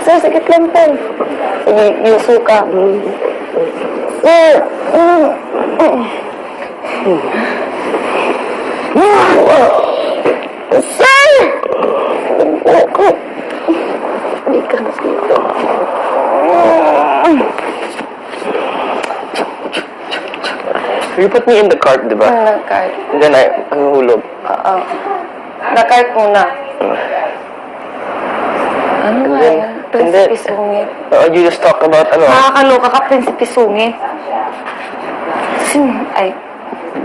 sir. Sige lang po. Sige, yuso ka. Sir. Sir! Hindi ka na dito. You put me in the cart, di ba? Nag-cart. And then ang hulog. Oo. Nag-cart muna. Ano nga then, yan? Prinsipe Sungit. You just talk about, Nakakaloka ka, Prinsipe Sungit. Ay,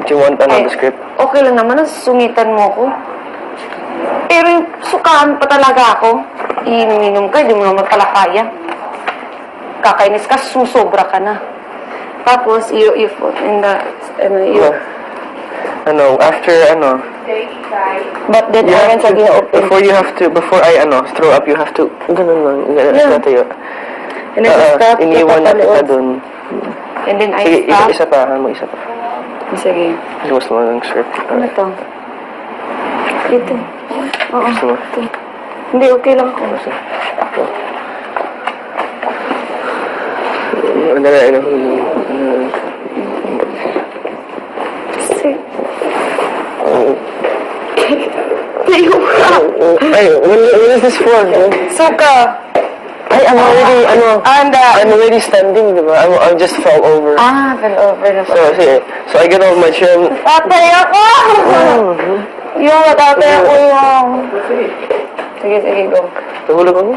do you want another script? okay lang naman, sungitan mo ko. Pero yung sukaan pa talaga ako. Ininom ka, hindi mo naman pala kaya. Kakainis ka, susobra ka na. Tapos, you put in the, After, but then, ayan sa gina-open. before I, throw up, you have to, ganun lang, tayo. And then, stop, iniwan na kita dun. and then, I Sige, stop. isa pa, isa pa. Sige. Gusto mo ng script? Ano to? Ito. Oo. Gusto mo? Ito. Hindi, okay lang ako. Tayo ka. Ay, when is this for? Suka. Ay, I'm already standing, diba? I'll just fall over. Fell over na pa. So I get off my chair. Tatay ako! Yung tatay ako yung... Sige, go. Nahulog ako.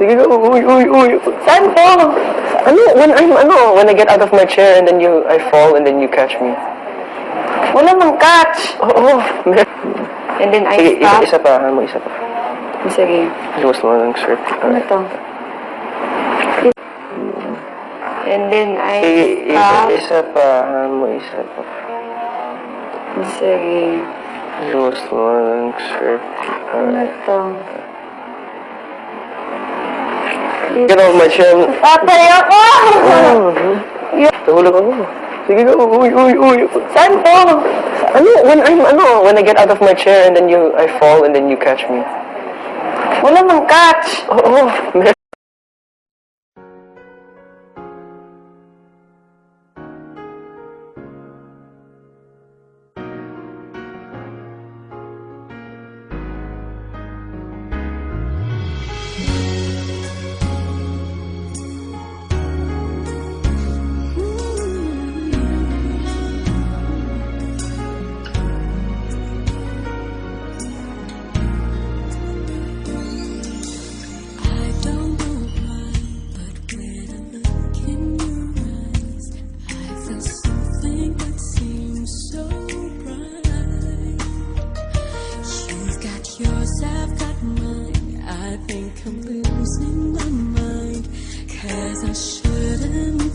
Sige, go. Uy. Saan po? When I get out of my chair and then I fall and then you catch me. Wala mang catch. Oo. And then I Sige, stop. isa pa. Sige. Gusto mo ng script? Ano to? And then I Sige, stop. isa pa. Sige. Gusto mo ng script? Ano to? Get off my chair. Tatay ako! Nahulog ako. Sige, go. Uy. Saan po? When I get out of my chair and then I fall and then you catch me. Wala mang catch. Oo. Yours, I've got mine. I think I'm losing my mind, 'cause I shouldn't